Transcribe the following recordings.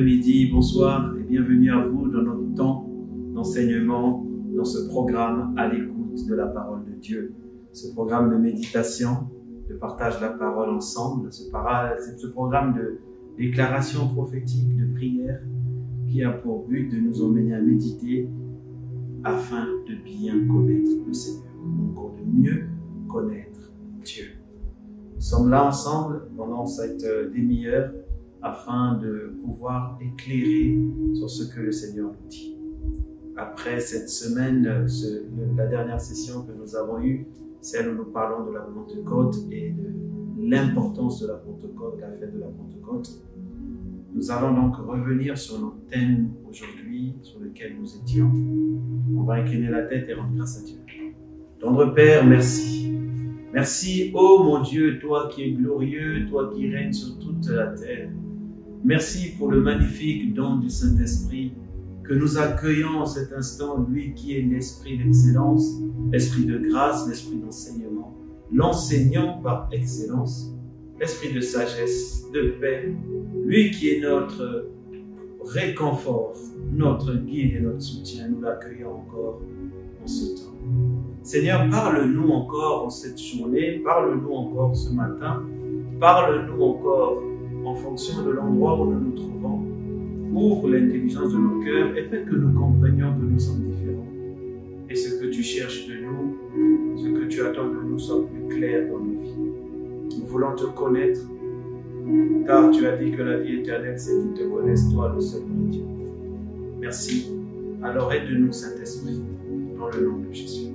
après-midi, bonsoir et bienvenue à vous dans notre temps d'enseignement, dans ce programme à l'écoute de la parole de Dieu. Ce programme de méditation, de partage de la parole ensemble, ce programme de déclaration prophétique, de prière qui a pour but de nous emmener à méditer afin de bien connaître le Seigneur, encore de mieux connaître Dieu. Nous sommes là ensemble pendant cette demi-heure afin de pouvoir éclairer sur ce que le Seigneur nous dit. Après cette semaine, la dernière session que nous avons eue, celle où nous parlons de la Pentecôte et de l'importance de la Pentecôte, de la fête de la Pentecôte, nous allons donc revenir sur notre thème aujourd'hui, sur lequel nous étions. On va incliner la tête et rendre grâce à Dieu. Tendre Père, merci. Merci, ô mon Dieu, toi qui es glorieux, toi qui règnes sur toute la terre. Merci pour le magnifique don du Saint-Esprit que nous accueillons en cet instant, lui qui est l'esprit d'excellence, l'esprit de grâce, l'esprit d'enseignement, l'enseignant par excellence, l'esprit de sagesse, de paix, lui qui est notre réconfort, notre guide et notre soutien. Nous l'accueillons encore en ce temps. Seigneur, parle-nous encore en cette journée, parle-nous encore ce matin, parle-nous encore en fonction de l'endroit où nous nous trouvons. Ouvre l'intelligence de nos cœurs et fais que nous comprenions que nous sommes différents. Et ce que tu cherches de nous, ce que tu attends de nous soit plus clair dans nos vies. Nous voulons te connaître, car tu as dit que la vie éternelle, c'est qu'ils te connaissent, toi, le seul vrai Dieu. Merci. Alors aide-nous, Saint-Esprit, dans le nom de Jésus.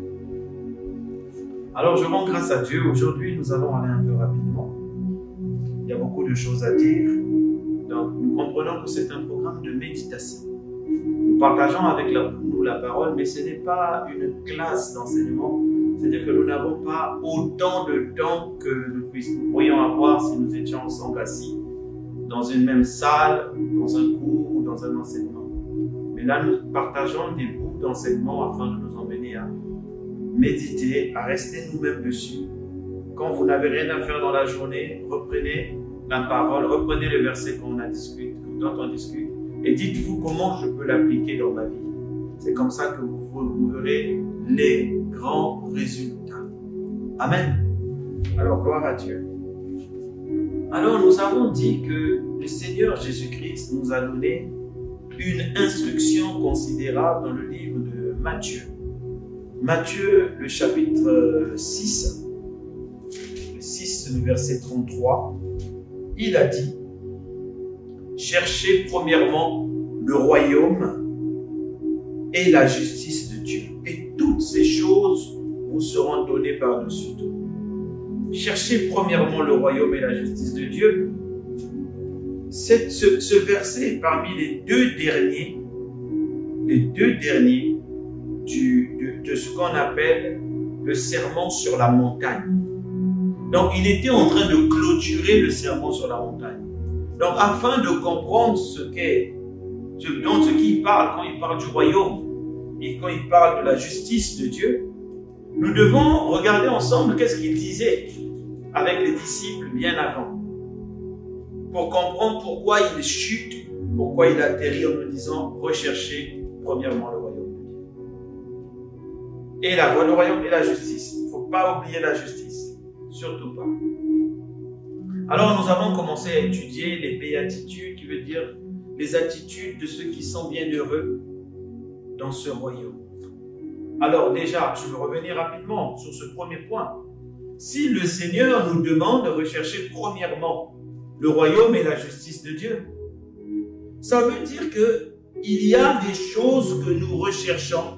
Alors je rends grâce à Dieu. Aujourd'hui, nous allons aller un peu rapidement. Il y a beaucoup de choses à dire. Donc, nous comprenons que c'est un programme de méditation. Nous partageons avec nous la parole, mais ce n'est pas une classe d'enseignement. C'est-à-dire que nous n'avons pas autant de temps que nous pourrions avoir si nous étions ensemble assis dans une même salle, dans un cours ou dans un enseignement. Mais là, nous partageons des bouts d'enseignement afin de nous emmener à méditer, à rester nous-mêmes dessus. Quand vous n'avez rien à faire dans la journée, reprenez la parole, reprenez le verset dont on discute et dites-vous comment je peux l'appliquer dans ma vie. C'est comme ça que vous verrez les grands résultats. Amen. Alors, gloire à Dieu. Alors, nous avons dit que le Seigneur Jésus-Christ nous a donné une instruction considérable dans le livre de Matthieu. Matthieu, le chapitre 6, le verset 33, il a dit « Cherchez premièrement le royaume et la justice de Dieu, et toutes ces choses vous seront données par-dessus tout. » Cherchez premièrement le royaume et la justice de Dieu. Ce verset est parmi les deux derniers de ce qu'on appelle le sermon sur la montagne. Donc, il était en train de clôturer le sermon sur la montagne. Donc, afin de comprendre ce qu'il parle quand il parle du royaume et quand il parle de la justice de Dieu, nous devons regarder ensemble qu'est-ce qu'il disait avec les disciples bien avant. Pour comprendre pourquoi il chute, pourquoi il atterrit en nous disant « Recherchez premièrement le royaume de Dieu. » Et le royaume et la justice. Il ne faut pas oublier la justice. Surtout pas. Alors nous avons commencé à étudier les béatitudes, qui veut dire les attitudes de ceux qui sont bienheureux dans ce royaume. Alors déjà, je veux revenir rapidement sur ce premier point. Si le Seigneur nous demande de rechercher premièrement le royaume et la justice de Dieu, ça veut dire qu'il y a des choses que nous recherchons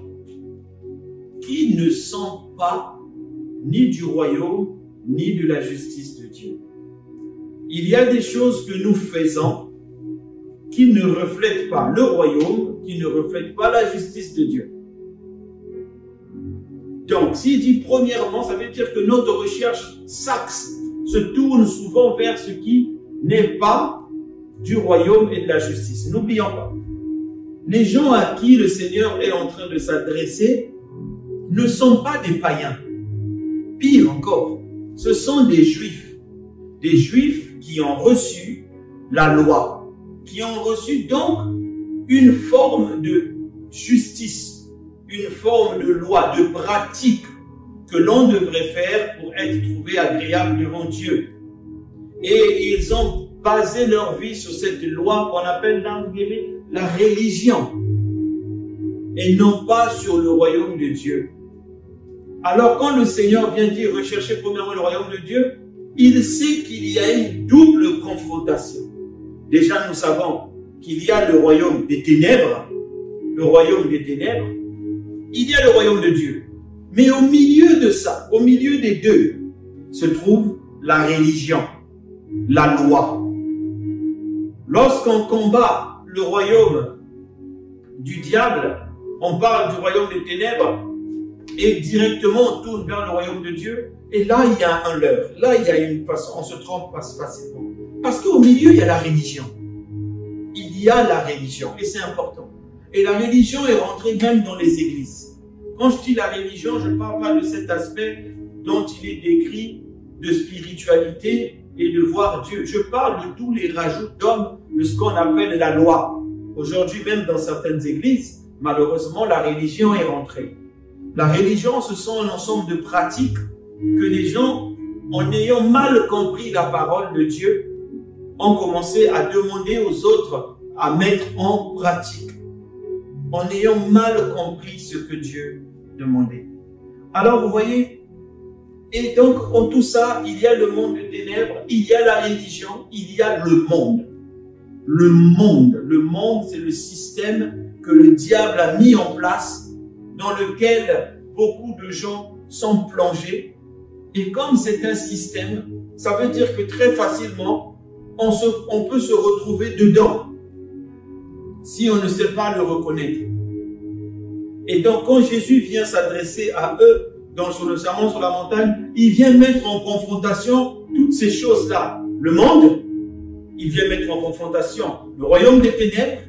qui ne sont pas ni du royaume ni de la justice de Dieu. Il y a des choses que nous faisons qui ne reflètent pas le royaume, qui ne reflètent pas la justice de Dieu. Donc, s'il dit premièrement, ça veut dire que notre recherche s'axe, se tourne souvent vers ce qui n'est pas du royaume et de la justice. N'oublions pas, les gens à qui le Seigneur est en train de s'adresser ne sont pas des païens. Pire encore, ce sont des juifs qui ont reçu la loi, qui ont reçu donc une forme de justice, une forme de loi, de pratique que l'on devrait faire pour être trouvé agréable devant Dieu. Et ils ont basé leur vie sur cette loi qu'on appelle la religion, et non pas sur le royaume de Dieu. Alors quand le Seigneur vient dire recherchez premièrement le royaume de Dieu, il sait qu'il y a une double confrontation. Déjà nous savons qu'il y a le royaume des ténèbres, il y a le royaume de Dieu. Mais au milieu de ça, au milieu des deux, se trouve la religion, la loi. Lorsqu'on combat le royaume du diable, on parle du royaume des ténèbres et directement on tourne vers le royaume de Dieu. Et là, il y a un leurre. Là, il y a une façon, on se trompe facilement. Parce qu'au milieu, il y a la religion. Il y a la religion et c'est important. Et la religion est rentrée même dans les églises. Quand je dis la religion, je ne parle pas de cet aspect dont il est décrit de spiritualité et de voir Dieu. Je parle de tous les rajouts d'hommes, de ce qu'on appelle la loi. Aujourd'hui, même dans certaines églises, malheureusement, la religion est rentrée. La religion, ce sont un ensemble de pratiques que les gens, en ayant mal compris la parole de Dieu, ont commencé à demander aux autres à mettre en pratique, en ayant mal compris ce que Dieu demandait. Alors, vous voyez, et donc, en tout ça, il y a le monde des ténèbres, il y a la religion, il y a le monde. Le monde, c'est le système que le diable a mis en place, dans lequel beaucoup de gens sont plongés. Et comme c'est un système, ça veut dire que très facilement, on peut se retrouver dedans, si on ne sait pas le reconnaître. Et donc, quand Jésus vient s'adresser à eux, sur le sermon sur la montagne, il vient mettre en confrontation toutes ces choses-là. Le monde, il vient mettre en confrontation le royaume des ténèbres,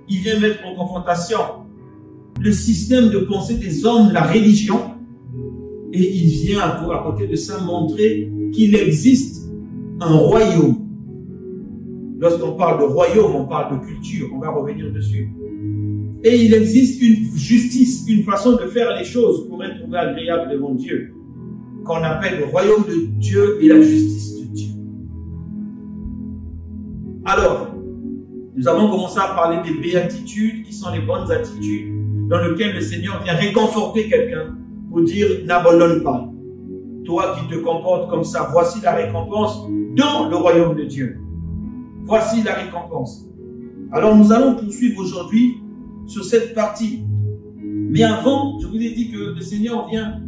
il vient mettre en confrontation le système de pensée des hommes, la religion, et il vient à côté de ça montrer qu'il existe un royaume. Lorsqu'on parle de royaume, on parle de culture, on va revenir dessus. Et il existe une justice, une façon de faire les choses pour être trouvé agréable devant Dieu, qu'on appelle le royaume de Dieu et la justice de Dieu. Alors, nous avons commencé à parler des béatitudes, qui sont les bonnes attitudes, dans lesquelles le Seigneur vient réconforter quelqu'un pour dire « n'abandonne pas. Toi qui te comportes comme ça, voici la récompense dans le royaume de Dieu. Voici la récompense. » Alors, nous allons poursuivre aujourd'hui sur cette partie. Mais avant, je vous ai dit que le Seigneur vient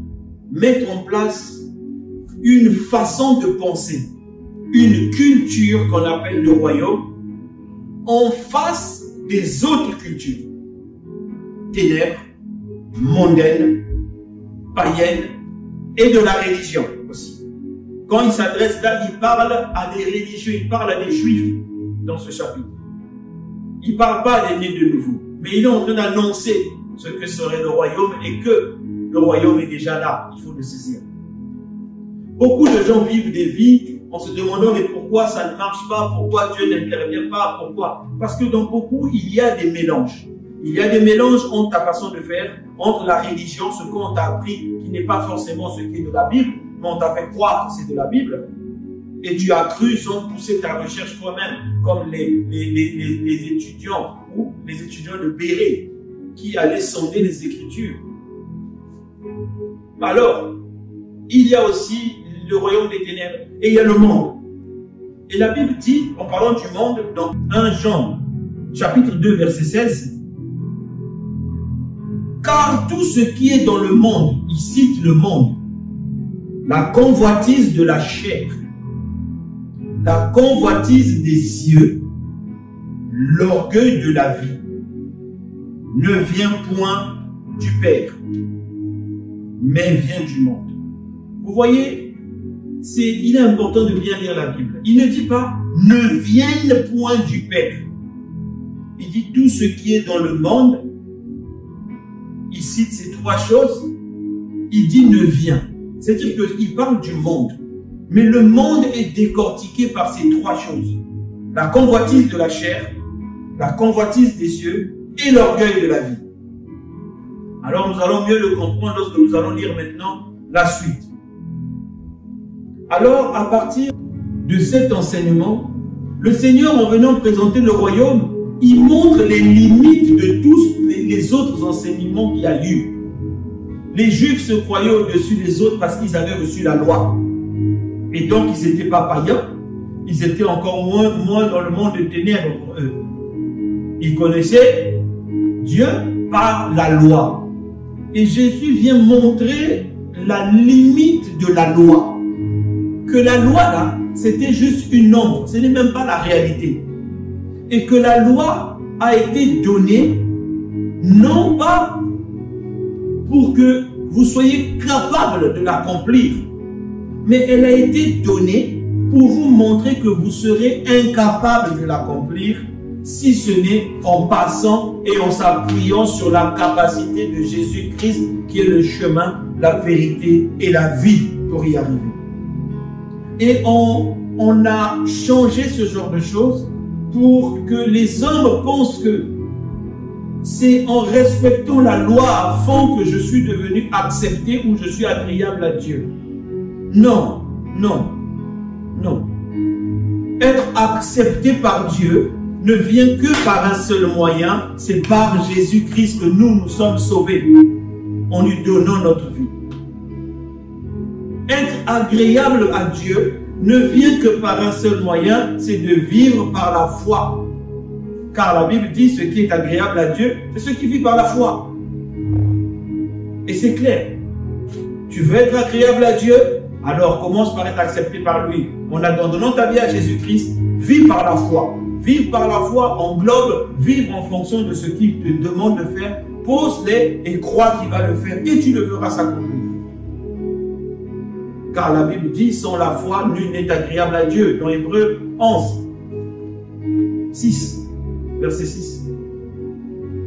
mettre en place une façon de penser, une culture qu'on appelle le royaume, en face des autres cultures, ténèbres, mondaines, païennes et de la religion aussi. Quand il s'adresse là, il parle à des religieux, il parle à des juifs dans ce chapitre. Il ne parle pas à des nés de nouveau, mais il est en train d'annoncer ce que serait le royaume et que le royaume est déjà là, il faut le saisir. Beaucoup de gens vivent des vies en se demandant mais pourquoi ça ne marche pas, pourquoi Dieu n'intervient pas, pourquoi? Parce que dans beaucoup, il y a des mélanges. Il y a des mélanges entre ta façon de faire, entre la religion, ce qu'on t'a appris, qui n'est pas forcément ce qui est de la Bible, mais on t'a fait croire que c'est de la Bible. Et tu as cru sans pousser ta recherche toi-même, comme les étudiants ou les étudiants de Béret qui allaient sonder les Écritures. Alors, il y a aussi le royaume des ténèbres et il y a le monde. Et la Bible dit, en parlant du monde, dans 1 Jean, chapitre 2, verset 16, « Car tout ce qui est dans le monde, il cite le monde, la convoitise de la chair, la convoitise des yeux, l'orgueil de la vie, ne vient point du Père, mais vient du monde. » Vous voyez, il est important de bien lire la Bible. Il ne dit pas « ne viennent point du Père ». Il dit tout ce qui est dans le monde. Il cite ces 3 choses. Il dit « ne vient ». C'est-à-dire qu'il parle du monde. Mais le monde est décortiqué par ces 3 choses. La convoitise de la chair, la convoitise des cieux et l'orgueil de la vie. Alors nous allons mieux le comprendre lorsque nous allons lire maintenant la suite. Alors, à partir de cet enseignement, le Seigneur, en venant présenter le royaume, il montre les limites de tous les autres enseignements qu'il y a eu. Les Juifs se croyaient au-dessus des autres parce qu'ils avaient reçu la loi. Et donc, ils n'étaient pas païens. Ils étaient encore moins dans le monde de ténèbres pour eux. Ils connaissaient Dieu par la loi. Et Jésus vient montrer la limite de la loi. Que la loi, là, c'était juste une ombre. Ce n'est même pas la réalité. Et que la loi a été donnée, non pas pour que vous soyez capable de l'accomplir, mais elle a été donnée pour vous montrer que vous serez incapable de l'accomplir si ce n'est en passant et en s'appuyant sur la capacité de Jésus-Christ qui est le chemin, la vérité et la vie pour y arriver. Et on a changé ce genre de choses pour que les hommes pensent que c'est en respectant la loi à fond que je suis devenu accepté ou je suis agréable à Dieu. Non, non, non. Être accepté par Dieu ne vient que par un seul moyen, c'est par Jésus-Christ que nous sommes sauvés en lui donnant notre vie. Être agréable à Dieu ne vient que par un seul moyen, c'est de vivre par la foi. Car la Bible dit, ce qui est agréable à Dieu, c'est ce qui vit par la foi. Et c'est clair. Tu veux être agréable à Dieu, alors commence par être accepté par lui. En abandonnant ta vie à Jésus-Christ, vis par la foi. Vivre par la foi englobe vivre en fonction de ce qu'il te demande de faire. Pose-les et crois qu'il va le faire et tu le verras s'accomplir. Car la Bible dit, sans la foi, nul n'est agréable à Dieu. Dans Hébreux 11, 6, verset 6.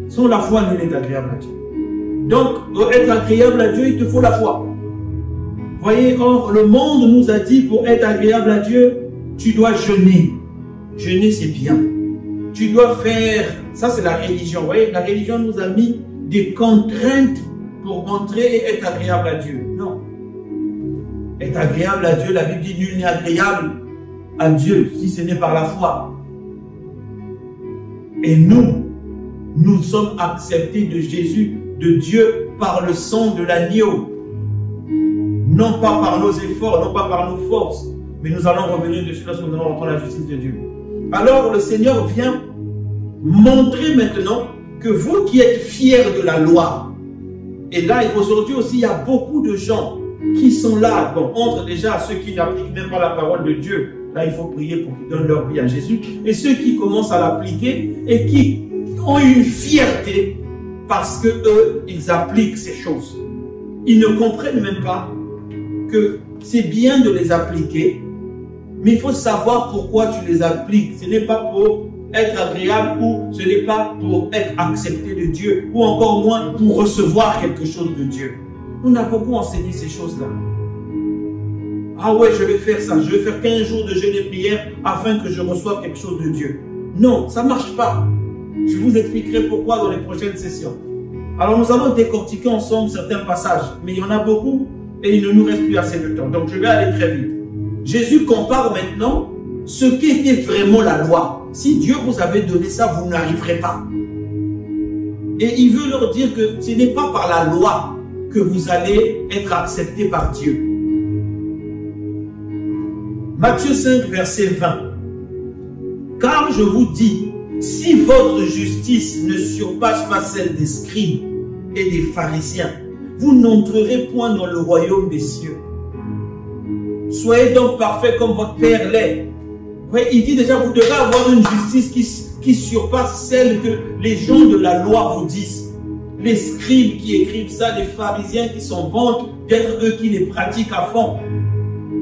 Sans la foi, nul n'est agréable à Dieu. Donc, pour être agréable à Dieu, il te faut la foi. Voyez, or, le monde nous a dit, pour être agréable à Dieu, tu dois jeûner. Jeûner, c'est bien. Tu dois faire... Ça, c'est la religion. Vous voyez, la religion nous a mis des contraintes pour entrer et être agréable à Dieu. Non. Être agréable à Dieu, la Bible dit, nul n'est agréable à Dieu si ce n'est par la foi. Et nous sommes acceptés de Jésus, de Dieu, par le sang de l'agneau. Non pas par nos efforts, non pas par nos forces, mais nous allons revenir dessus lorsque nous allons rentrer dans la justice de Dieu. Alors le Seigneur vient montrer maintenant que vous qui êtes fiers de la loi, et là aujourd'hui aussi il y a beaucoup de gens qui sont là, bon, entre déjà ceux qui n'appliquent même pas la parole de Dieu, là il faut prier pour qu'ils donnent leur vie à Jésus, et ceux qui commencent à l'appliquer et qui ont une fierté parce que eux ils appliquent ces choses. Ils ne comprennent même pas que c'est bien de les appliquer, mais il faut savoir pourquoi tu les appliques. Ce n'est pas pour être agréable ou ce n'est pas pour être accepté de Dieu ou encore moins pour recevoir quelque chose de Dieu. On a beaucoup enseigné ces choses-là. Ah ouais, je vais faire ça, je vais faire 15 jours de jeûne et prière afin que je reçoive quelque chose de Dieu. Non, ça ne marche pas. Je vous expliquerai pourquoi dans les prochaines sessions. Alors nous allons décortiquer ensemble certains passages, mais il y en a beaucoup et il ne nous reste plus assez de temps. Donc je vais aller très vite. Jésus compare maintenant ce qu'était vraiment la loi. Si Dieu vous avait donné ça, vous n'arriverez pas. Et il veut leur dire que ce n'est pas par la loi que vous allez être accepté par Dieu. Matthieu 5, verset 20. Car je vous dis, si votre justice ne surpasse pas celle des scribes et des pharisiens, vous n'entrerez point dans le royaume des cieux. Soyez donc parfaits comme votre Père l'est. Il dit déjà, vous devez avoir une justice qui surpasse celle que les gens de la loi vous disent. Les scribes qui écrivent ça, les pharisiens qui s'en vantent d'être eux qui les pratiquent à fond.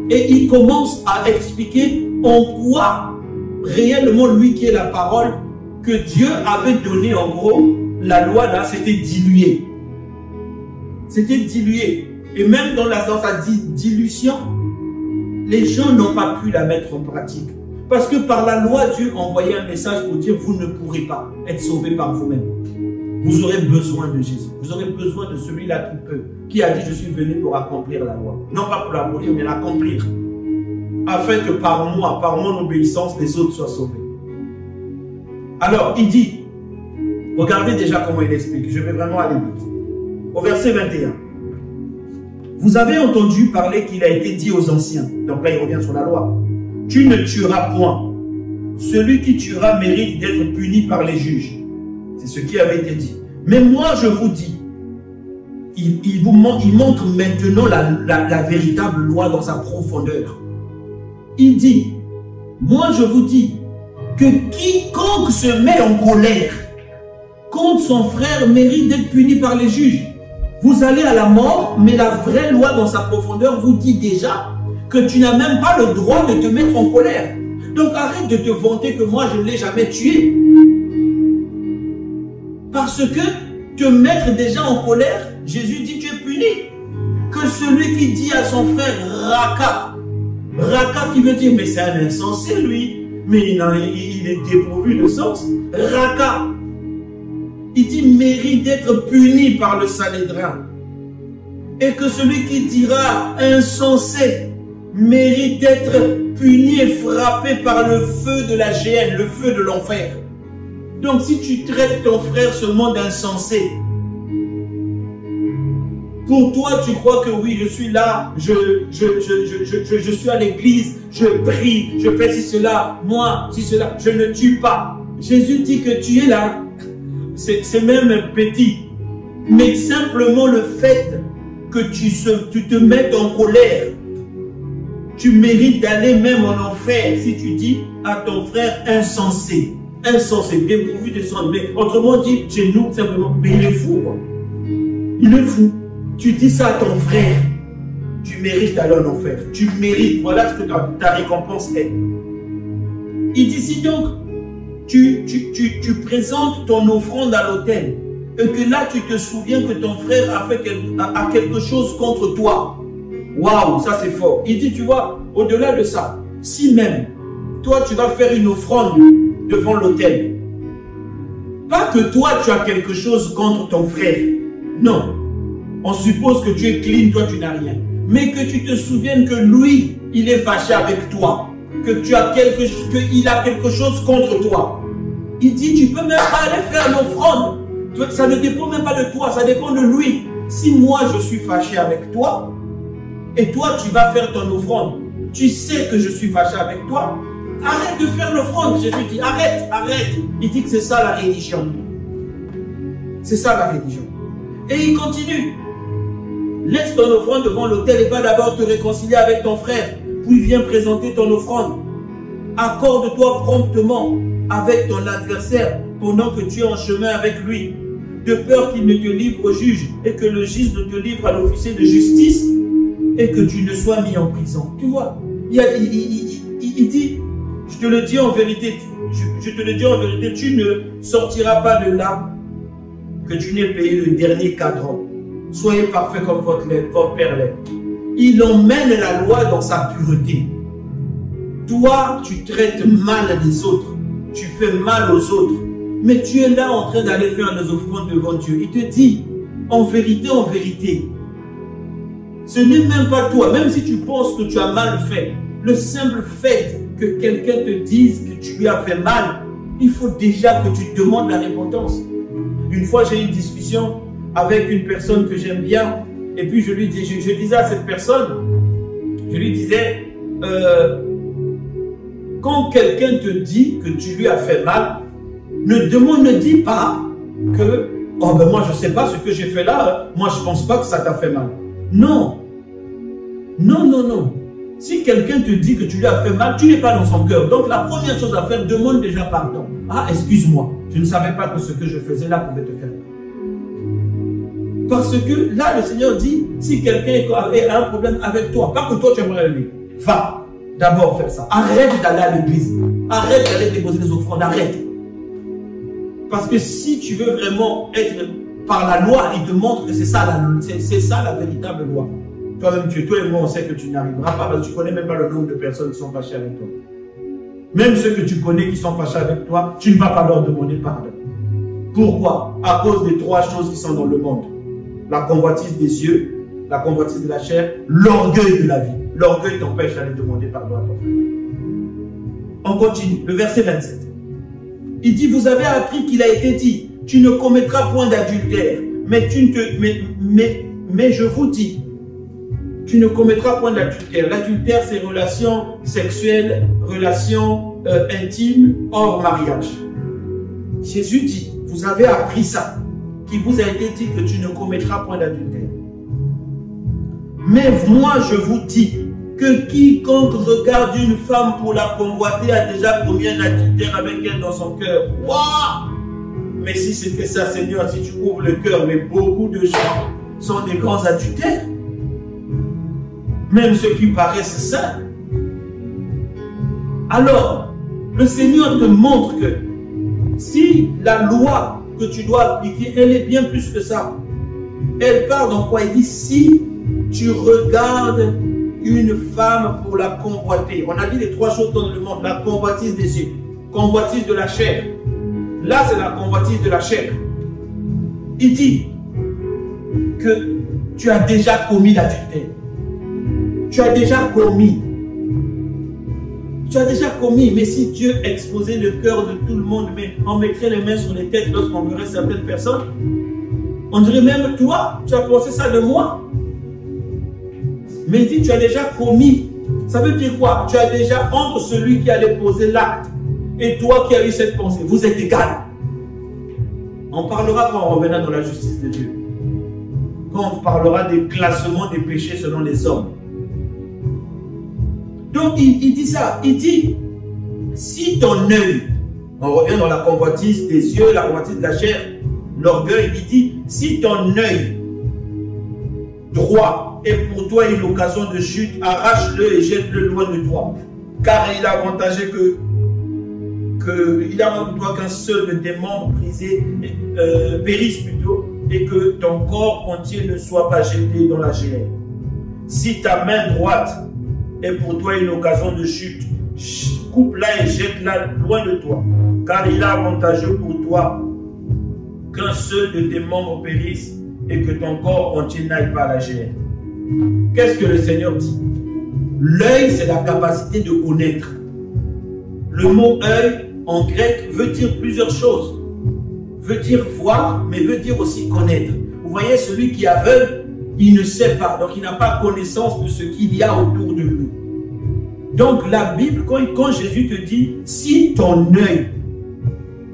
Et il commence à expliquer en quoi réellement lui qui est la parole que Dieu avait donné en gros, la loi là, c'était dilué. C'était dilué. Et même dans sa dilution, les gens n'ont pas pu la mettre en pratique. Parce que par la loi, Dieu envoyait un message pour dire, vous ne pourrez pas être sauvés par vous-même. Vous aurez besoin de Jésus. Vous aurez besoin de celui-là qui peut, qui a dit, je suis venu pour accomplir la loi. Non pas pour l'abolir, mais l'accomplir. Afin que par moi, par mon obéissance, les autres soient sauvés. Alors, il dit, regardez déjà comment il explique. Je vais vraiment aller vite. Au verset 21. Vous avez entendu parler qu'il a été dit aux anciens. Donc là, il revient sur la loi. Tu ne tueras point. Celui qui tuera mérite d'être puni par les juges. C'est ce qui avait été dit. Mais moi, je vous dis, il montre maintenant la véritable loi dans sa profondeur. Il dit, moi je vous dis, que quiconque se met en colère contre son frère mérite d'être puni par les juges. Vous allez à la mort, mais la vraie loi dans sa profondeur vous dit déjà que tu n'as même pas le droit de te mettre en colère. Donc arrête de te vanter que moi je ne l'ai jamais tué. Parce que te mettre déjà en colère, Jésus dit tu es puni. Que celui qui dit à son frère Raka, Raka qui veut dire mais c'est un insensé lui, mais il est dépourvu de sens. Raka, il dit mérite d'être puni par le Sanhédrin. Et que celui qui dira insensé mérite d'être puni et frappé par le feu de la géhenne, le feu de l'enfer. Donc si tu traites ton frère seulement d'insensé, pour toi tu crois que oui je suis là, je suis à l'église, je prie, je fais ci cela, moi si cela, je ne tue pas. Jésus dit que tu es là, c'est même petit, mais simplement le fait que tu te mettes en colère, tu mérites d'aller même en enfer si tu dis à ton frère insensé. Insensé, bien pourvu de sang. Mais autrement dit, chez nous, simplement, mais il est fou, quoi. Il est fou. Tu dis ça à ton frère, tu mérites d'aller en enfer. Tu mérites, voilà ce que ta récompense est. Il dit si donc, tu présentes ton offrande à l'autel, et que là, tu te souviens que ton frère a quelque chose contre toi. Waouh, ça c'est fort. Il dit, tu vois, au-delà de ça, si même, toi, tu vas faire une offrande devant l'autel. Pas que toi, tu as quelque chose contre ton frère. Non. On suppose que tu es clean, toi, tu n'as rien. Mais que tu te souviennes que lui, il est fâché avec toi. Que tu as qu'il a quelque chose contre toi. Il dit, tu peux même pas aller faire l'offrande. Ça ne dépend même pas de toi, ça dépend de lui. Si moi, je suis fâché avec toi, et toi, tu vas faire ton offrande, tu sais que je suis fâché avec toi, arrête de faire l'offrande. Jésus dit, arrête, arrête. Il dit que c'est ça la religion. C'est ça la religion. Et il continue. Laisse ton offrande devant l'autel et va d'abord te réconcilier avec ton frère. Puis viens présenter ton offrande. Accorde-toi promptement avec ton adversaire pendant que tu es en chemin avec lui, de peur qu'il ne te livre au juge et que le juge ne te livre à l'officier de justice et que tu ne sois mis en prison. Tu vois, il dit, je te le dis en vérité, tu ne sortiras pas de là que tu n'aies payé le dernier cadran. Soyez parfaits comme votre Père l'est. Il emmène la loi dans sa pureté. Toi, tu traites mal les autres. Tu fais mal aux autres. Mais tu es là en train d'aller faire des offrandes devant Dieu. Il te dit, en vérité, ce n'est même pas toi. Même si tu penses que tu as mal fait, le simple fait que quelqu'un te dise que tu lui as fait mal, il faut déjà que tu te demandes la repentance. Une fois, j'ai eu une discussion avec une personne que j'aime bien, et puis je disais à cette personne, je lui disais, quand quelqu'un te dit que tu lui as fait mal, ne dis pas que, oh ben moi je sais pas ce que j'ai fait là, moi je pense pas que ça t'a fait mal. Non, non, non, non. Si quelqu'un te dit que tu lui as fait mal, tu n'es pas dans son cœur. Donc la première chose à faire, demande déjà pardon. Ah, excuse-moi, je ne savais pas que ce que je faisais là pouvait te faire mal. Parce que là, le Seigneur dit, si quelqu'un a un problème avec toi, pas que toi tu aimerais lui, va d'abord faire ça. Arrête d'aller à l'église. Arrête d'aller déposer les offrandes. Arrête. Parce que si tu veux vraiment être par la loi, il te montre que c'est ça la véritable loi. Toi-même, toi et moi, on sait que tu n'arriveras pas parce que tu ne connais même pas le nombre de personnes qui sont fâchées avec toi. Même ceux que tu connais qui sont fâchés avec toi, tu ne vas pas leur demander pardon. Pourquoi? À cause des trois choses qui sont dans le monde. La convoitise des yeux, la convoitise de la chair, l'orgueil de la vie. L'orgueil t'empêche d'aller demander pardon à ton frère. On continue, le verset 27. Il dit, vous avez appris qu'il a été dit, tu ne commettras point d'adultère, mais je vous dis, tu ne commettras point d'adultère. L'adultère, c'est relation sexuelle, relation intime, hors mariage. Jésus dit, vous avez appris ça, qu'il vous a été dit que tu ne commettras point d'adultère. Mais moi, je vous dis que quiconque regarde une femme pour la convoiter a déjà commis un adultère avec elle dans son cœur. Waouh! Mais si c'était ça, Seigneur, si tu ouvres le cœur, mais beaucoup de gens sont des grands adultères. Même ceux qui paraissent saints. Alors, le Seigneur te montre que si la loi que tu dois appliquer, elle est bien plus que ça. Elle parle dans quoi? Il dit, si tu regardes une femme pour la convoiter. On a dit les trois choses dans le monde. La convoitise des yeux, convoitise de la chair. Là, c'est la convoitise de la chair. Il dit que tu as déjà commis l'adultère. Tu as déjà commis. Tu as déjà commis. Mais si Dieu exposait le cœur de tout le monde, mais on mettrait les mains sur les têtes lorsqu'on verrait certaines personnes, on dirait même, toi, tu as pensé ça de moi. Mais il dit, tu as déjà commis. Ça veut dire quoi? Tu as déjà, entre celui qui allait poser l'acte et toi qui as eu cette pensée, vous êtes égal. On parlera quand on reviendra dans la justice de Dieu. Quand on parlera des classements des péchés selon les hommes. Donc il dit ça. Il dit, si ton œil, on revient dans la convoitise des yeux, la convoitise de la chair, l'orgueil, il dit, si ton œil droit est pour toi une occasion de chute, arrache-le et jette-le loin de toi. Car il est avantageux il a de toi qu'un seul de tes membres brisés périsse plutôt, et que ton corps entier ne soit pas jeté dans la géhenne. Si ta main droite est pour toi une occasion de chute, coupe-la et jette-la loin de toi. Car il est avantageux pour toi qu'un seul de tes membres périsse et que ton corps entier n'aille pas à la géhenne. Qu'est-ce que le Seigneur dit? L'œil, c'est la capacité de connaître. Le mot œil, en grec, veut dire plusieurs choses. Veut dire voir, mais veut dire aussi connaître. Vous voyez, celui qui est aveugle, il ne sait pas. Donc, il n'a pas connaissance de ce qu'il y a autour de lui. Donc, la Bible, quand Jésus te dit, si ton œil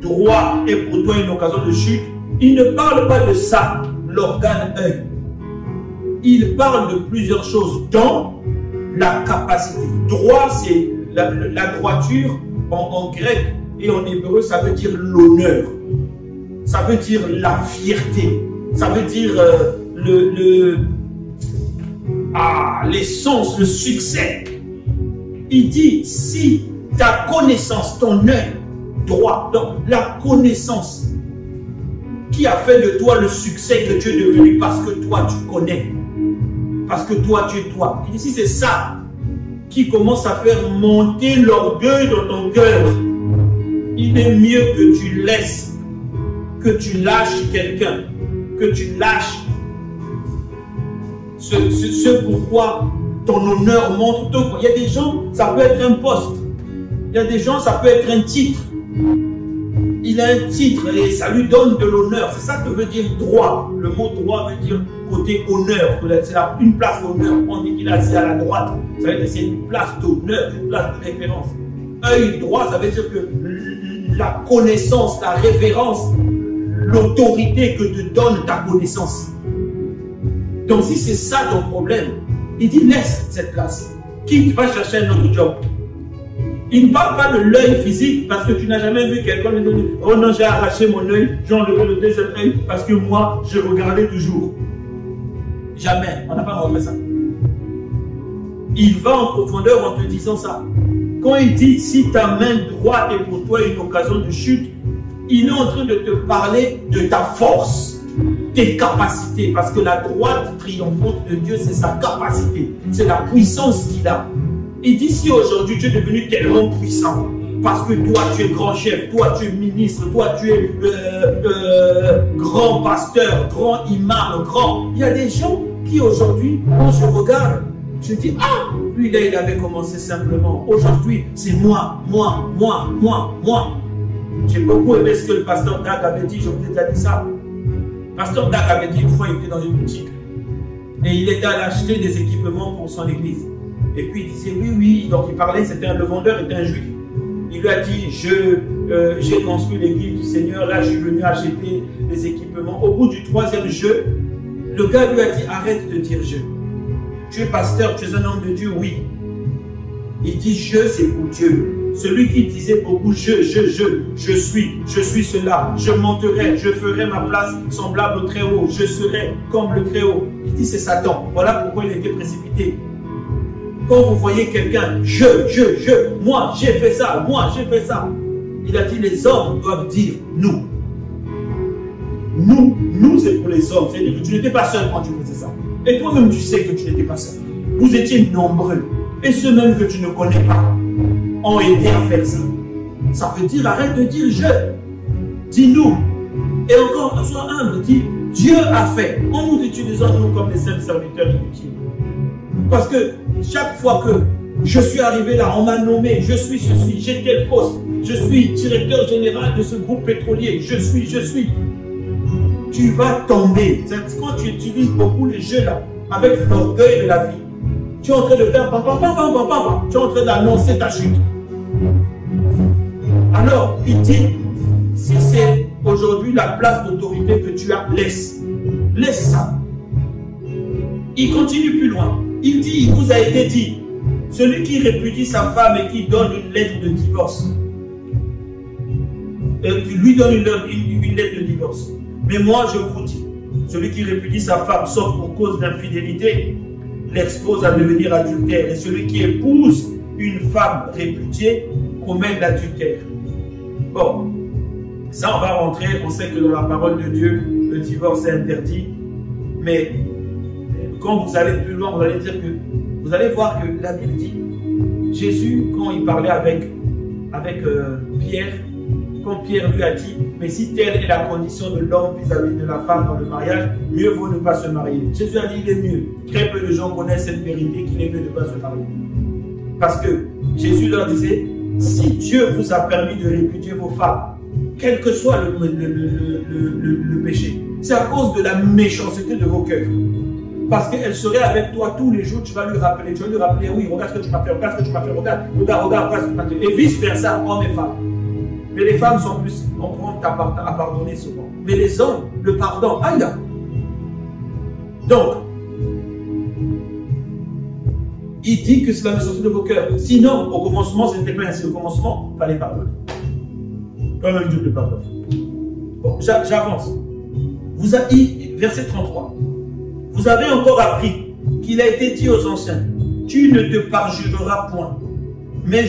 droit est pour toi une occasion de chute, il ne parle pas de ça, l'organe œil. Il parle de plusieurs choses, dont la capacité. Droit, c'est la droiture en grec et en hébreu, ça veut dire l'honneur. Ça veut dire la fierté. Ça veut dire l'essence, le succès. Il dit, si ta connaissance, ton œil droit, donc la connaissance qui a fait de toi le succès que tu es devenu parce que toi tu connais, parce que toi tu es toi. Il dit, si c'est ça qui commence à faire monter l'orgueil dans ton cœur, il est mieux que tu laisses, que tu lâches quelqu'un, que tu lâches ce pourquoi ton honneur montre tout. Il y a des gens, ça peut être un poste. Il y a des gens, ça peut être un titre. Il a un titre et ça lui donne de l'honneur. C'est ça que veut dire droit. Le mot droit veut dire côté honneur. C'est une place d'honneur. On dit qu'il est assis à la droite. Ça veut dire que c'est une place d'honneur, une place de référence. Œil droit, ça veut dire que la connaissance, la révérence, l'autorité que te donne ta connaissance. Donc si c'est ça ton problème, il dit laisse cette place. Quitte, va chercher un autre job. Il ne parle pas de l'œil physique parce que tu n'as jamais vu quelqu'un me dire oh non, j'ai arraché mon œil, j'ai enlevé le deuxième œil parce que moi, je regardais toujours. Jamais. On n'a pas montré ça. Il va en profondeur en te disant ça. Quand il dit si ta main droite est pour toi une occasion de chute, il est en train de te parler de ta force, tes capacités. Parce que la droite triomphante de Dieu, c'est sa capacité. C'est la puissance qu'il a. Il dit si aujourd'hui tu es devenu tellement puissant, parce que toi tu es grand chef, toi tu es ministre, toi tu es grand pasteur, grand imam, grand. Il y a des gens qui aujourd'hui, quand je regarde, je dis, ah, lui là il avait commencé simplement. Aujourd'hui, c'est moi. J'ai beaucoup aimé ce que le pasteur Dag avait dit, je vous ai déjà dit ça. Le pasteur Dag avait dit une fois, il était dans une boutique et il était allé acheter des équipements pour son église. Et puis il disait, oui, donc il parlait, le vendeur était un juif. Il lui a dit, j'ai construit l'église du Seigneur, là je suis venu acheter des équipements. Au bout du 3e jeu, le gars lui a dit, arrête de dire je. Tu es pasteur, tu es un homme de Dieu, oui. Il dit je, c'est pour Dieu. Celui qui disait beaucoup je suis cela, je monterai, je ferai ma place semblable au Très-Haut, je serai comme le Très-Haut. Il dit c'est Satan. Voilà pourquoi il était précipité. Quand vous voyez quelqu'un, moi j'ai fait ça, il a dit les hommes doivent dire nous. Nous c'est pour les hommes. C'est-à-dire que tu n'étais pas seul quand tu faisais ça. Et toi-même tu sais que tu n'étais pas seul. Vous étiez nombreux. Et ceux même que tu ne connais pas ont aidé à faire ça. Ça veut dire arrête de dire je. Dis nous. Et encore, sois humble, dis Dieu a fait. En nous utilisant nous comme les simples serviteurs inutiles. Parce que chaque fois que je suis arrivé là, on m'a nommé, je suis ceci, j'ai tel poste, je suis directeur général de ce groupe pétrolier, je suis. Tu vas tomber. Quand tu utilises beaucoup les jeux là, avec l'orgueil de la vie, tu es en train de faire tu es en train d'annoncer ta chute. Alors, il dit, si c'est aujourd'hui la place d'autorité que tu as, laisse ça. Il continue plus loin. Il dit, il vous a été dit, celui qui répudie sa femme et qui donne une lettre de divorce, lui donne une lettre de divorce. Mais moi, je vous dis, celui qui répudie sa femme, sauf pour cause d'infidélité, l'expose à devenir adultère. Et celui qui épouse une femme répudiée commet l'adultère. Bon, ça on va rentrer, on sait que dans la parole de Dieu, le divorce est interdit. Mais quand vous allez plus loin, vous allez voir que la Bible dit, Jésus, quand il parlait avec Pierre, quand Pierre lui a dit, mais si telle est la condition de l'homme vis-à-vis de la femme dans le mariage, mieux vaut ne pas se marier. Jésus a dit, il est mieux. Très peu de gens connaissent cette vérité qu'il est mieux de ne pas se marier. Parce que Jésus leur disait, si Dieu vous a permis de répudier vos femmes, quel que soit le péché, c'est à cause de la méchanceté de vos cœurs. Parce qu'elle serait avec toi tous les jours, tu vas lui rappeler, oui, regarde ce que tu m'as fait, regarde ce que tu m'as fait, regarde ce que tu m'as fait. Et vice versa, hommes et femmes. Mais les femmes sont plus promptes à pardonner souvent. Mais les hommes, le pardon, aïe. Donc, il dit que c'est la méchanceté de vos cœurs. Sinon, au commencement, ce n'était pas ainsi. Au commencement, il fallait pardonner. Quand même Dieu te pardonne. Bon, j'avance. Verset 33. Vous avez encore appris qu'il a été dit aux anciens, tu ne te parjureras point, mais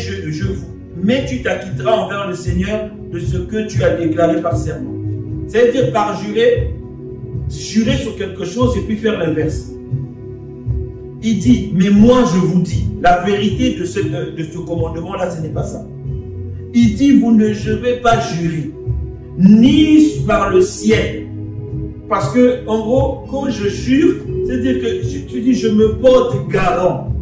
tu t'acquitteras envers le Seigneur de ce que tu as déclaré par serment. C'est-à-dire parjurer, jurer sur quelque chose et puis faire l'inverse. Il dit, mais moi je vous dis, la vérité de ce commandement-là, ce n'est pas ça. Il dit, vous ne jurez pas jurer, ni par le ciel. Parce que, en gros, quand je jure, c'est-à-dire que tu dis, je me porte garant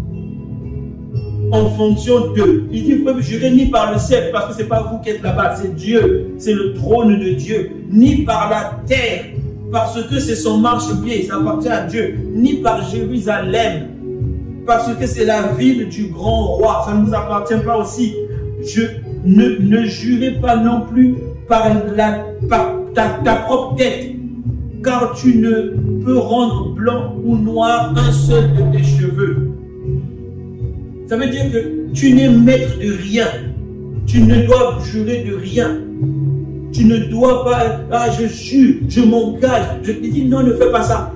en fonction d'eux. Il dit, vous ne pouvez jurer ni par le ciel, parce que ce n'est pas vous qui êtes là-bas, c'est Dieu, c'est le trône de Dieu, ni par la terre, parce que c'est son marchepied, ça appartient à Dieu, ni par Jérusalem, parce que c'est la ville du grand roi, ça ne nous appartient pas aussi. Ne jurez pas non plus par ta propre tête, car tu ne peux rendre blanc ou noir un seul de tes cheveux. Ça veut dire que tu n'es maître de rien. Tu ne dois jurer de rien. Tu ne dois pas, je jure, je m'engage. Je te dis non, ne fais pas ça.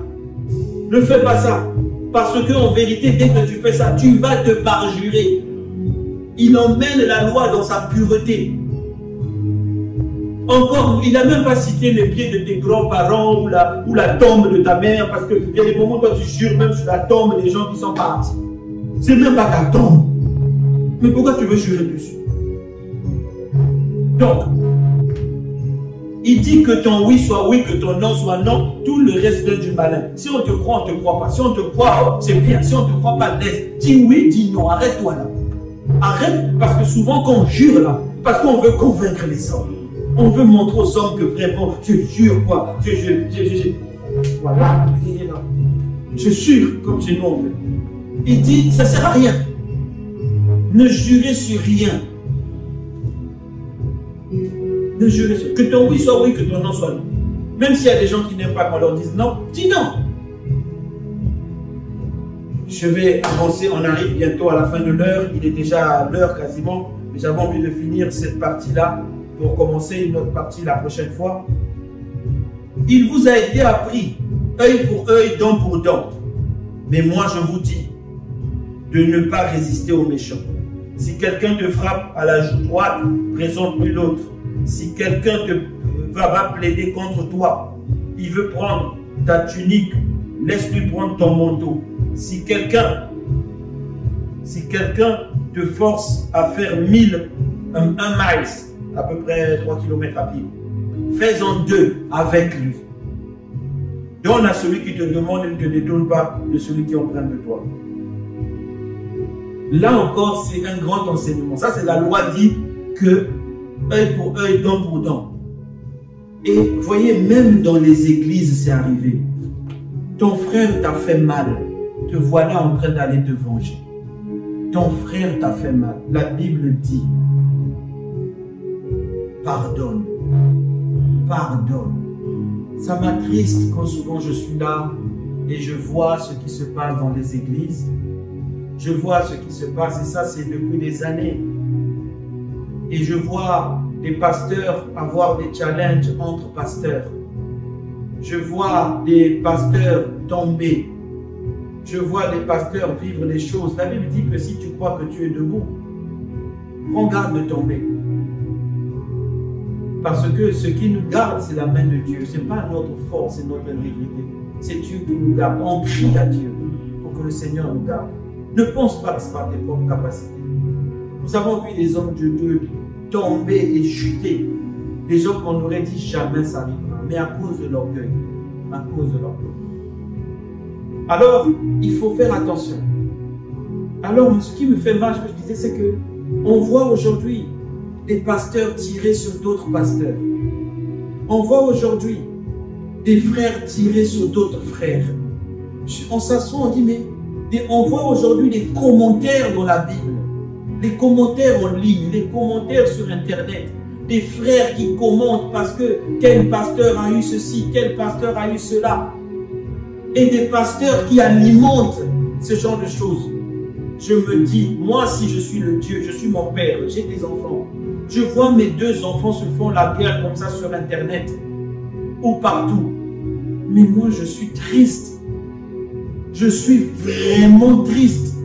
Ne fais pas ça. Parce que en vérité, dès que tu fais ça, tu vas te parjurer. Il emmène la loi dans sa pureté. Encore, il n'a même pas cité les pieds de tes grands-parents ou la tombe de ta mère, parce qu'il y a des moments où toi tu jures même sur la tombe des gens qui sont partis. C'est même pas ta tombe. Mais pourquoi tu veux jurer dessus? Donc, il dit que ton oui soit oui, que ton non soit non, tout le reste donne du malin. Si on te croit, on ne te croit pas. Si on te croit, c'est bien. Si on ne te croit pas, laisse. Dis oui, dis non. Arrête-toi là. Arrête, parce que souvent quand on jure là, parce qu'on veut convaincre les hommes. On veut montrer aux hommes que vraiment, je jure quoi. Voilà. Je jure comme chez nous on fait. Il dit, ça ne sert à rien. Ne jurez sur rien. Ne jurez sur... Que ton oui soit oui, que ton non soit non. Même s'il y a des gens qui n'aiment pas qu'on leur dise non, dis non. Je vais avancer, on arrive bientôt à la fin de l'heure. Il est déjà l'heure quasiment. Mais j'avais envie de finir cette partie-là pour commencer une autre partie la prochaine fois. Il vous a été appris, œil pour œil, dent pour dent. Mais moi je vous dis de ne pas résister aux méchants. Si quelqu'un te frappe à la joue droite, présente-lui l'autre. Si quelqu'un va plaider contre toi, il veut prendre ta tunique, laisse-lui prendre ton manteau. Si quelqu'un te force à faire 1 miles, à peu près 3 km à pied, fais-en 2 avec lui. Donne à celui qui te demande et ne te détourne pas de celui qui emprunte de toi. Là encore, c'est un grand enseignement. Ça, c'est la loi dit que œil pour œil, dent pour dent. Et vous voyez, même dans les églises, c'est arrivé. Ton frère t'a fait mal. Te voilà en train d'aller te venger. Ton frère t'a fait mal. La Bible dit, pardonne. Pardonne. Ça m'attriste quand souvent je suis là et je vois ce qui se passe dans les églises. Je vois ce qui se passe et ça c'est depuis des années. Et je vois des pasteurs avoir des challenges entre pasteurs. Je vois des pasteurs tomber. Je vois des pasteurs vivre des choses. La Bible dit que si tu crois que tu es debout, prends garde de tomber. Parce que ce qui nous garde, c'est la main de Dieu. Ce n'est pas notre force et notre intégrité. C'est Dieu qui nous garde. On crie à Dieu pour que le Seigneur nous garde. Ne pense pas que ce n'est pas tes propres capacités. Nous avons vu des hommes de Dieu tomber et chuter. Des gens qu'on aurait dit jamais ça arrivera. Mais à cause de l'orgueil. À cause de l'orgueil. Alors, il faut faire attention. Alors, ce qui me fait mal, ce que je disais, c'est que on voit aujourd'hui des pasteurs tirer sur d'autres pasteurs. On voit aujourd'hui des frères tirer sur d'autres frères. On s'assoit, on dit, mais on voit aujourd'hui des commentaires dans la Bible, les commentaires en ligne, les commentaires sur Internet, des frères qui commentent parce que tel pasteur a eu ceci, tel pasteur a eu cela, et des pasteurs qui alimentent ce genre de choses. Je me dis, moi si je suis le Dieu, je suis mon père, j'ai des enfants, je vois mes 2 enfants se font la guerre comme ça sur Internet ou partout, mais moi je suis triste, je suis vraiment triste.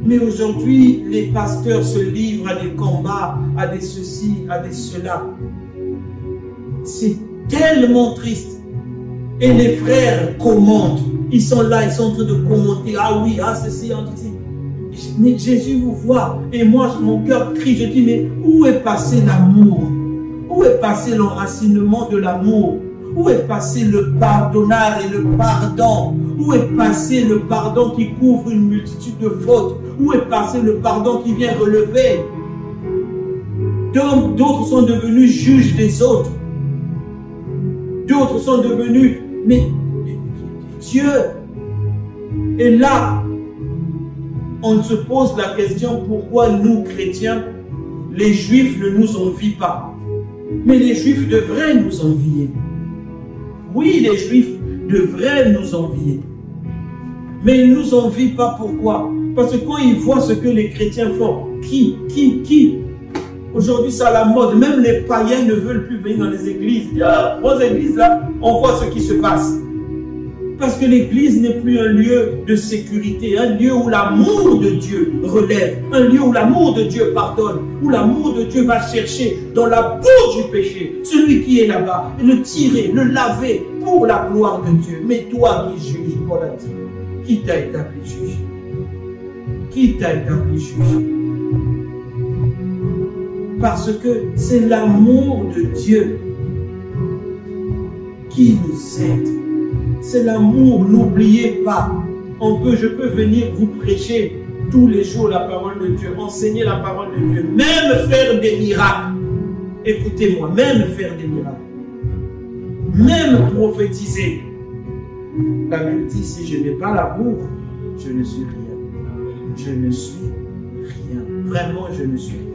Mais aujourd'hui, les pasteurs se livrent à des combats, à des ceci, à des cela. C'est tellement triste. Et les frères commentent. Ils sont là, ils sont en train de commenter. Ah oui, ah ceci, ah ceci. Mais Jésus vous voit. Et moi, mon cœur crie. Je dis, mais où est passé l'amour? Où est passé l'enracinement de l'amour? Où est passé le pardonnage et le pardon? Où est passé le pardon qui couvre une multitude de fautes? Où est passé le pardon qui vient relever? D'autres sont devenus juges des autres. D'autres sont devenus... Mais Dieu est là. On se pose la question, pourquoi nous, chrétiens, les Juifs ne nous envient pas? Mais les Juifs devraient nous envier. Oui, les Juifs devraient nous envier. Mais ils ne nous envient pas. Pourquoi? Parce que quand ils voient ce que les chrétiens font, qui aujourd'hui, c'est à la mode. Même les païens ne veulent plus venir dans les églises. Aux églises, là, on voit ce qui se passe. Parce que l'église n'est plus un lieu de sécurité, un lieu où l'amour de Dieu relève, un lieu où l'amour de Dieu pardonne, où l'amour de Dieu va chercher dans la boue du péché, celui qui est là-bas, et le tirer, le laver pour la gloire de Dieu. Mais toi qui juges, Paul a dit, qui t'a établi juge? Qui t'a établi juge? Parce que c'est l'amour de Dieu qui nous aide. C'est l'amour, n'oubliez pas. Je peux venir vous prêcher tous les jours la parole de Dieu, enseigner la parole de Dieu, même faire des miracles. Écoutez-moi, même faire des miracles. Même prophétiser. La Bible dit, si je n'ai pas l'amour, je ne suis rien. Je ne suis rien. Vraiment, je ne suis rien.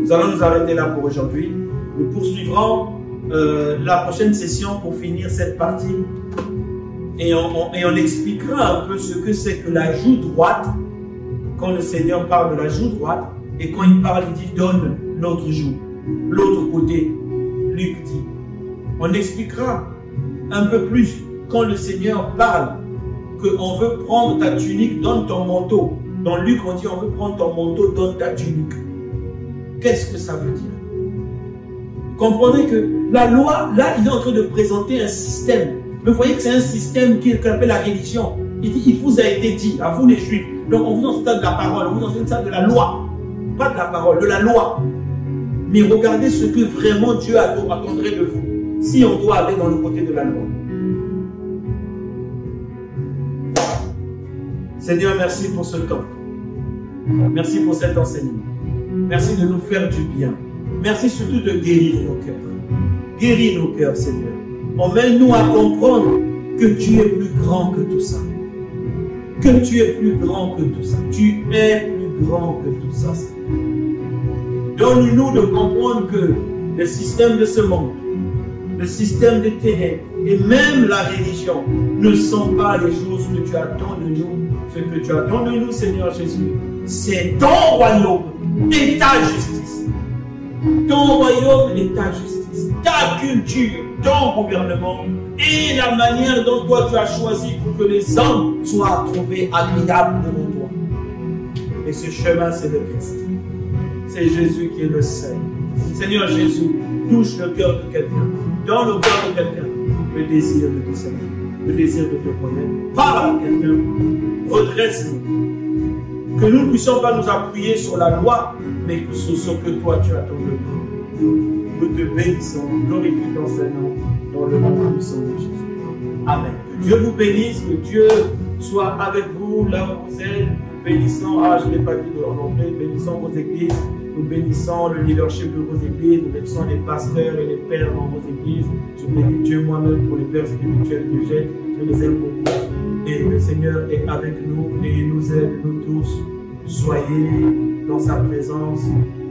Nous allons nous arrêter là pour aujourd'hui. Nous poursuivrons la prochaine session pour finir cette partie. Et on expliquera un peu ce que c'est que la joue droite. Quand le Seigneur parle de la joue droite, et quand il parle, il dit donne l'autre joue, l'autre côté. Luc dit. On expliquera un peu plus quand le Seigneur parle qu'on veut prendre ta tunique, donne ton manteau. Dans Luc, on dit on veut prendre ton manteau, donne ta tunique. Qu'est-ce que ça veut dire? Comprenez que la loi, là, il est en train de présenter un système. Mais vous voyez que c'est un système qu'il appelle la religion. Il dit, il vous a été dit, à vous les Juifs. Donc on vous enseigne ça de la parole, on vous enseigne ça de la loi. Pas de la parole, de la loi. Mais regardez ce que vraiment Dieu attendrait de vous. Si on doit aller dans le côté de la loi. Seigneur, merci pour ce temps. Merci pour cet enseignement. Merci de nous faire du bien. Merci surtout de guérir nos cœurs. Guéris nos cœurs, Seigneur. Emmène-nous à comprendre que tu es plus grand que tout ça. Que tu es plus grand que tout ça. Tu es plus grand que tout ça, Seigneur. Donne-nous de comprendre que le système de ce monde, le système des ténèbres et même la religion ne sont pas les choses que tu attends de nous. Ce que tu attends de nous, Seigneur Jésus, c'est ton royaume et ta justice. Ton royaume et ta justice. Ta culture, ton gouvernement et la manière dont toi tu as choisi pour que les hommes soient trouvés agréables devant toi. Et ce chemin, c'est le Christ. C'est Jésus qui est le seul. Seigneur Jésus, touche le cœur de quelqu'un. Dans le cœur de quelqu'un, le désir de te servir, le désir de te connaître. Parle à quelqu'un. Redresse-nous. Que nous ne puissions pas nous appuyer sur la loi, mais sur ce que toi tu attends de nous. Nous te bénissons, glorifions ton Saint-Nom dans le nom puissant de Jésus. Amen. Que Dieu vous bénisse, que Dieu soit avec vous là où vous êtes. Bénissons, je ne l'ai pas dit en anglais, bénissons vos églises. Nous bénissons le leadership de vos églises, nous bénissons les pasteurs et les pères dans vos églises. Je bénis Dieu moi-même pour les pères spirituels que j'ai. Je les aime beaucoup. Et le Seigneur est avec nous et il nous aide, nous tous. Soyez dans sa présence.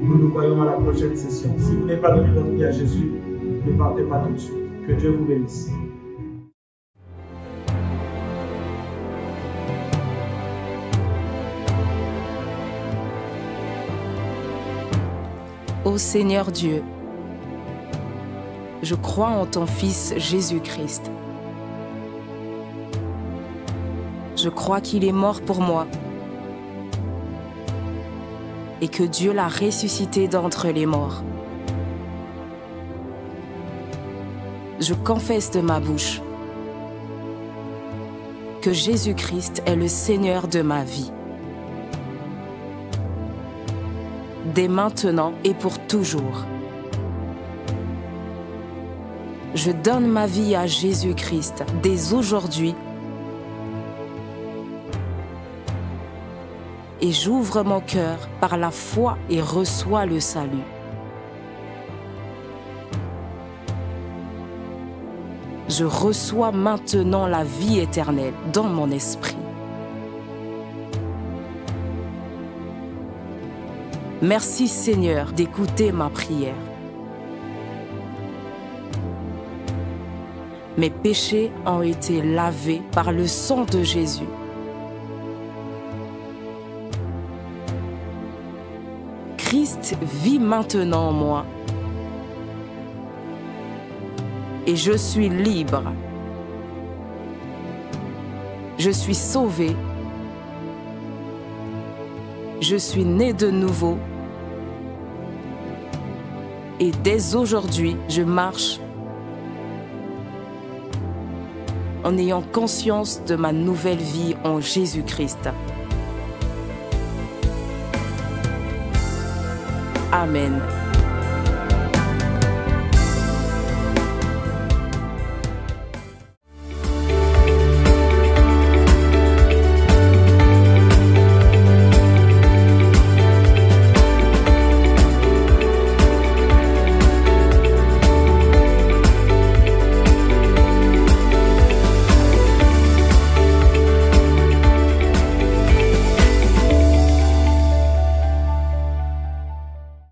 Nous nous voyons à la prochaine session. Si vous n'avez pas donné votre vie à Jésus, ne partez pas tout de suite. Que Dieu vous bénisse. Ô Seigneur Dieu, je crois en ton Fils Jésus-Christ. Je crois qu'il est mort pour moi et que Dieu l'a ressuscité d'entre les morts. Je confesse de ma bouche que Jésus-Christ est le Seigneur de ma vie. Dès maintenant et pour toujours. Je donne ma vie à Jésus-Christ dès aujourd'hui et j'ouvre mon cœur par la foi et reçois le salut. Je reçois maintenant la vie éternelle dans mon esprit. Merci Seigneur d'écouter ma prière. Mes péchés ont été lavés par le sang de Jésus. Christ vit maintenant en moi. Et je suis libre. Je suis sauvé. Je suis né de nouveau. Et dès aujourd'hui, je marche en ayant conscience de ma nouvelle vie en Jésus-Christ. Amen.